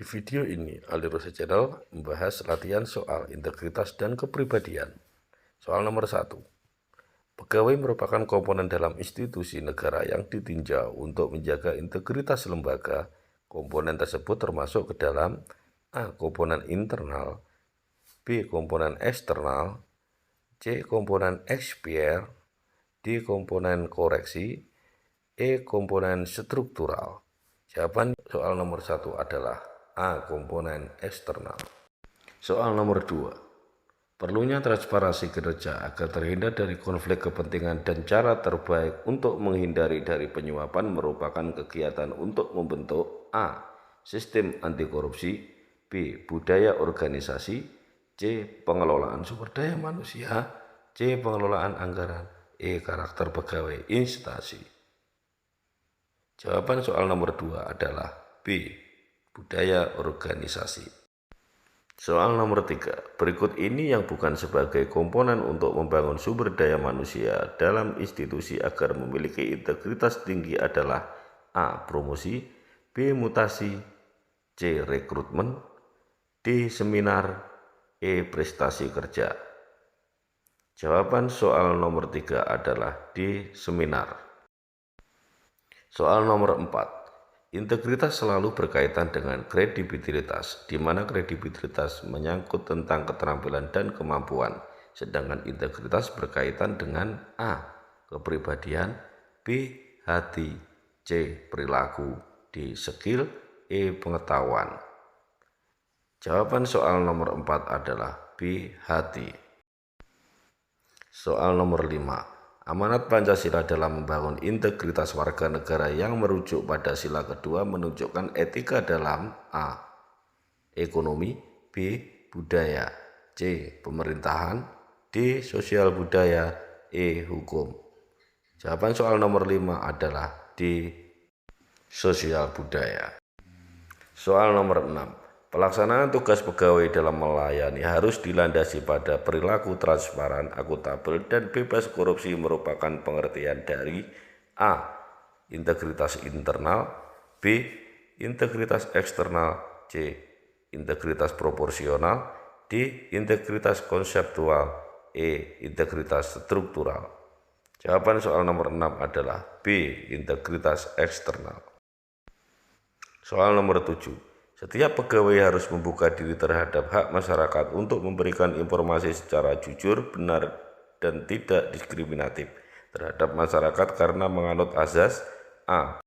Di video ini, Alirosa Channel membahas latihan soal integritas dan kepribadian. Soal nomor 1. Pegawai merupakan komponen dalam institusi negara yang ditinjau untuk menjaga integritas lembaga. Komponen tersebut termasuk ke dalam A. Komponen internal, B. Komponen eksternal, C. Komponen ekspier, D. Komponen koreksi, E. Komponen struktural. Jawaban soal nomor 1 adalah A. Komponen eksternal. Soal nomor 2. Perlunya transparansi kinerja agar terhindar dari konflik kepentingan dan cara terbaik untuk menghindari dari penyuapan merupakan kegiatan untuk membentuk A. Sistem anti korupsi, B. Budaya organisasi, C. Pengelolaan sumber daya manusia, C. Pengelolaan anggaran, E. Karakter pegawai instansi. Jawaban soal nomor 2 adalah B. Budaya organisasi. Soal nomor 3. Berikut ini yang bukan sebagai komponen untuk membangun sumber daya manusia dalam institusi agar memiliki integritas tinggi adalah A. Promosi, B. Mutasi, C. Rekrutmen, D. Seminar, E. Prestasi kerja. Jawaban soal nomor 3 adalah D. Seminar. Soal nomor 4. Integritas selalu berkaitan dengan kredibilitas, di mana kredibilitas menyangkut tentang keterampilan dan kemampuan, sedangkan integritas berkaitan dengan A. Kepribadian, B. Hati, C. Perilaku, D. Skill, E. Pengetahuan. Jawaban soal nomor 4 adalah B. Hati. Soal nomor 5. Amanat Pancasila dalam membangun integritas warga negara yang merujuk pada sila kedua menunjukkan etika dalam A. Ekonomi, B. Budaya, C. Pemerintahan, D. Sosial budaya, E. Hukum. Jawaban soal nomor 5 adalah D. Sosial budaya. Soal nomor 6. Pelaksanaan tugas pegawai dalam melayani harus dilandasi pada perilaku transparan, akuntabel, dan bebas korupsi merupakan pengertian dari A. Integritas internal, B. Integritas eksternal, C. Integritas proporsional, D. Integritas konseptual, E. Integritas struktural. Jawaban soal nomor 6 adalah B. Integritas eksternal. Soal nomor 7. Setiap pegawai harus membuka diri terhadap hak masyarakat untuk memberikan informasi secara jujur, benar, dan tidak diskriminatif terhadap masyarakat karena menganut azas A.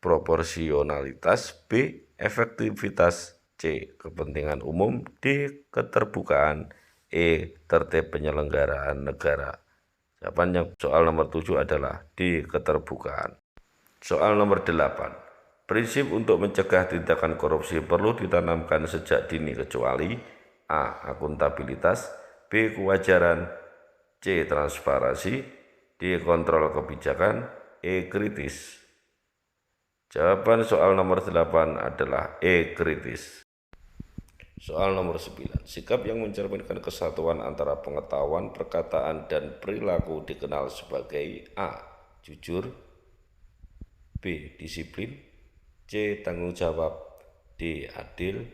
Proporsionalitas, B. Efektivitas, C. Kepentingan umum, D. Keterbukaan, E. Tertib penyelenggaraan negara. Jawaban yang soal nomor 7 adalah D. Keterbukaan. Soal nomor 8. Prinsip untuk mencegah tindakan korupsi perlu ditanamkan sejak dini kecuali A. Akuntabilitas, B. Kewajaran, C. Transparansi, D. Kontrol kebijakan, E. Kritis. Jawaban soal nomor 8 adalah E. Kritis. Soal nomor 9. Sikap yang mencerminkan kesatuan antara pengetahuan, perkataan, dan perilaku dikenal sebagai A. Jujur, B. Disiplin, C. Tanggung jawab, D. Adil,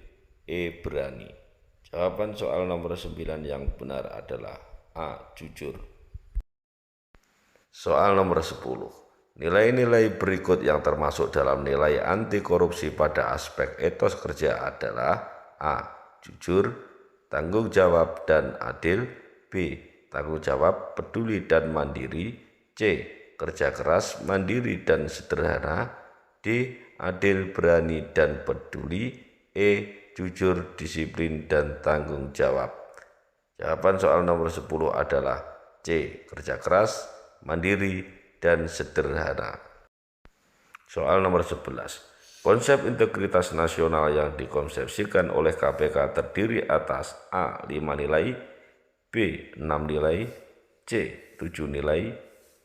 E. Berani. Jawaban soal nomor 9 yang benar adalah A. Jujur. Soal nomor 10. Nilai-nilai berikut yang termasuk dalam nilai anti korupsi pada aspek etos kerja adalah A. Jujur, tanggung jawab, dan adil, B. Tanggung jawab, peduli, dan mandiri, C. Kerja keras, mandiri, dan sederhana, D. Adil, berani, dan peduli, E. Jujur, disiplin, dan tanggung jawab. Jawaban soal nomor 10 adalah C. Kerja keras, mandiri, dan sederhana. Soal nomor 11. Konsep integritas nasional yang dikonsepsikan oleh KPK terdiri atas A. 5 nilai, B. 6 nilai, C. 7 nilai,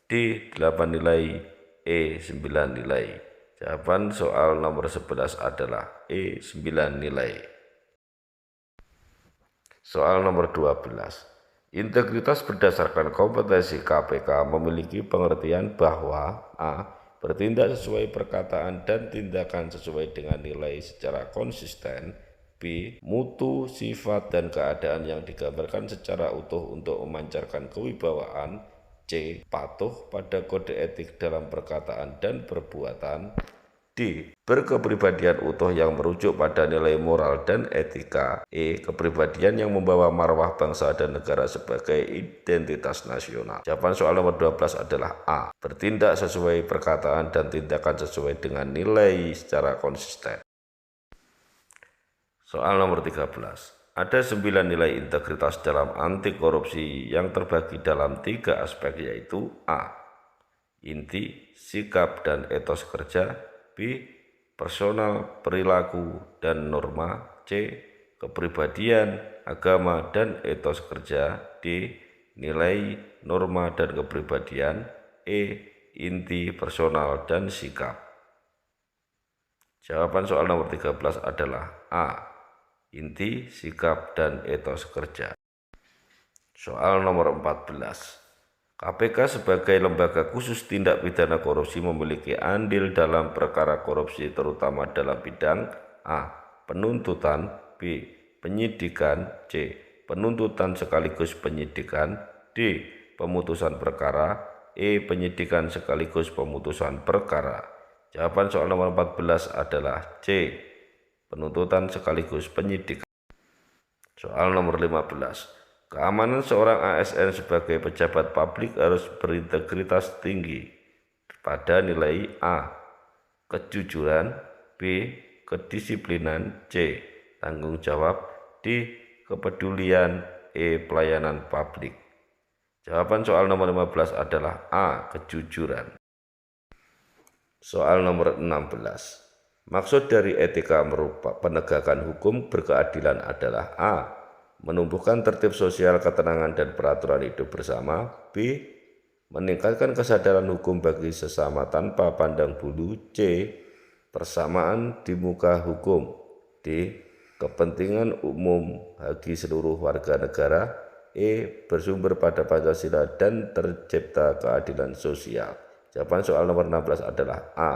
D. 8 nilai, E. 9 nilai. Jawaban soal nomor 11 adalah E. 9 nilai. Soal nomor 12. Integritas berdasarkan kompetensi KPK memiliki pengertian bahwa A. bertindak sesuai perkataan dan tindakan sesuai dengan nilai secara konsisten. B. Mutu, sifat, dan keadaan yang digambarkan secara utuh untuk memancarkan kewibawaan. C. Patuh pada kode etik dalam perkataan dan perbuatan. D. Berkepribadian utuh yang merujuk pada nilai moral dan etika. E. Kepribadian yang membawa marwah bangsa dan negara sebagai identitas nasional. Jawaban soal nomor 12 adalah A. Bertindak sesuai perkataan dan tindakan sesuai dengan nilai secara konsisten. Soal nomor 13. Ada 9 nilai integritas dalam anti korupsi yang terbagi dalam 3 aspek, yaitu A. Inti, sikap, dan etos kerja. B. Personal, perilaku, dan norma. C. Kepribadian, agama, dan etos kerja. D. Nilai, norma, dan kepribadian. E. Inti, personal, dan sikap. Jawaban soal nomor 13 adalah A. Inti, sikap, dan etos kerja. Soal nomor 14. KPK sebagai lembaga khusus tindak pidana korupsi memiliki andil dalam perkara korupsi terutama dalam bidang A. Penuntutan. B. Penyidikan. C. Penuntutan sekaligus penyidikan. D. Pemutusan perkara. E. Penyidikan sekaligus pemutusan perkara. Jawaban soal nomor 14 adalah C. Penuntutan sekaligus penyidikan. Soal nomor 15. Keamanan seorang ASN sebagai pejabat publik harus berintegritas tinggi pada nilai A. Kejujuran. B. Kedisiplinan. C. Tanggung jawab. D. Kepedulian. E. Pelayanan publik. Jawaban soal nomor 15 adalah A. Kejujuran. Soal nomor 16. Maksud dari etika merupakan penegakan hukum berkeadilan adalah A. Menumbuhkan tertib sosial, ketenangan, dan peraturan hidup bersama. B. Meningkatkan kesadaran hukum bagi sesama tanpa pandang bulu. C. Persamaan di muka hukum. D. Kepentingan umum bagi seluruh warga negara. E. Bersumber pada Pancasila dan tercipta keadilan sosial. Jawaban soal nomor 16 adalah A.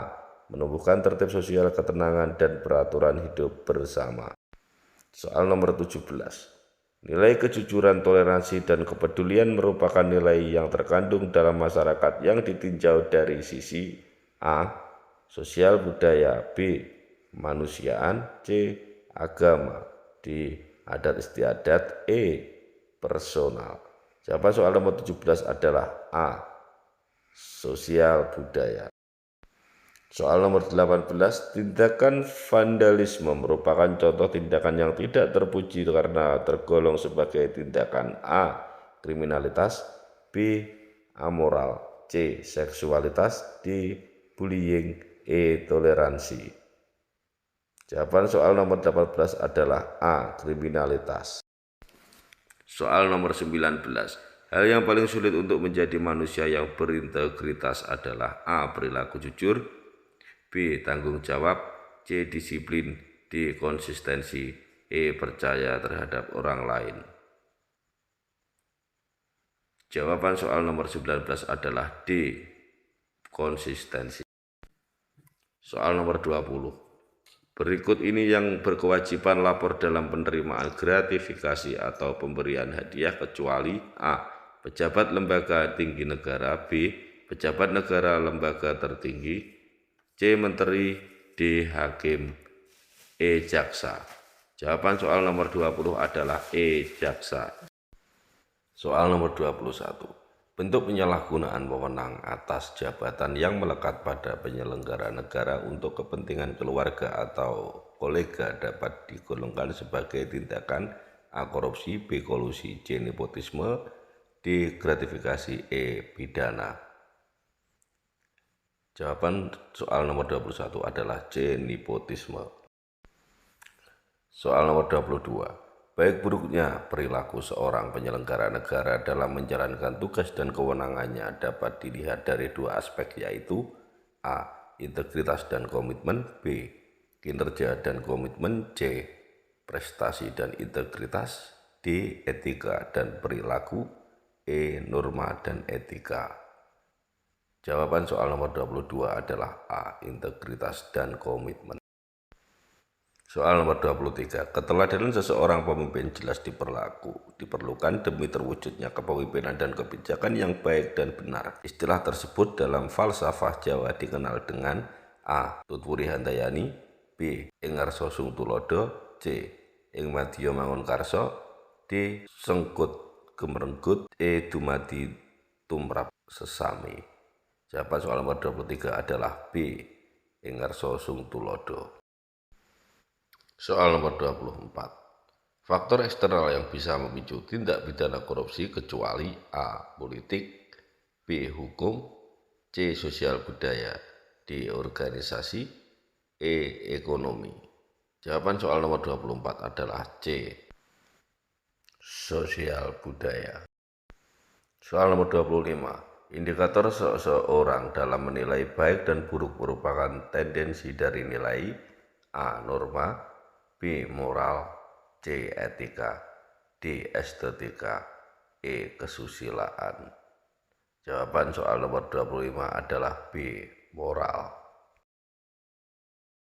Menumbuhkan tertib sosial, ketenangan, dan peraturan hidup bersama. Soal nomor 17. Nilai kejujuran, toleransi, dan kepedulian merupakan nilai yang terkandung dalam masyarakat yang ditinjau dari sisi A. Sosial budaya. B. Kemanusiaan. C. Agama. D. Adat istiadat. E. Personal. Jawaban soal nomor 17 adalah A. Sosial budaya. Soal nomor 18, tindakan vandalisme merupakan contoh tindakan yang tidak terpuji karena tergolong sebagai tindakan A. Kriminalitas. B. Amoral. C. Seksualitas. D. Bullying. E. Toleransi. Jawaban soal nomor 18 adalah A. Kriminalitas. Soal nomor 19. Hal yang paling sulit untuk menjadi manusia yang berintegritas adalah A. Perilaku jujur. B. Tanggung jawab. C. Disiplin. D. Konsistensi. E. Percaya terhadap orang lain. Jawaban soal nomor 19 adalah D. Konsistensi. Soal nomor 20. Berikut ini yang berkewajiban lapor dalam penerimaan gratifikasi atau pemberian hadiah kecuali A. Pejabat lembaga tinggi negara. B. Pejabat negara lembaga tertinggi. C. Menteri. D. Hakim. E. Jaksa. Jawaban soal nomor 20 adalah E. Jaksa. Soal nomor 21. Bentuk penyalahgunaan wewenang atas jabatan yang melekat pada penyelenggara negara untuk kepentingan keluarga atau kolega dapat digolongkan sebagai tindakan A. Korupsi. B. Kolusi. C. Nepotisme. D. Gratifikasi. E. Pidana. Jawaban soal nomor 21 adalah C. Nepotisme. Soal nomor 22. Baik buruknya perilaku seorang penyelenggara negara dalam menjalankan tugas dan kewenangannya dapat dilihat dari 2 aspek, yaitu A. Integritas dan komitmen. B. Kinerja dan komitmen. C. Prestasi dan integritas. D. Etika dan perilaku. E. Norma dan etika. Jawaban soal nomor 22 adalah A. Integritas dan komitmen. Soal nomor 23. Keteladanan seseorang pemimpin jelas diperlukan demi terwujudnya kepemimpinan dan kebijakan yang baik dan benar. Istilah tersebut dalam falsafah Jawa dikenal dengan A. Tutwuri Handayani, B. Ing Ngarsa Sung Tulodo, C. Ing Madya Mangunkarsa, D. Sengkut Gemerenggut, E. Dumadi Tumrap Sesami. Jawaban soal nomor 23 adalah B. Ing Ngarsa Sung Tulodo. Soal nomor 24. Faktor eksternal yang bisa memicu tindak pidana korupsi kecuali A. Politik, B. Hukum, C. Sosial budaya, D. Organisasi, E. Ekonomi. Jawaban soal nomor 24 adalah C. Sosial budaya. Soal nomor 25. Indikator seseorang dalam menilai baik dan buruk merupakan tendensi dari nilai A. Norma, B. Moral, C. Etika, D. Estetika, E. Kesusilaan. Jawaban soal nomor 25 adalah B. Moral.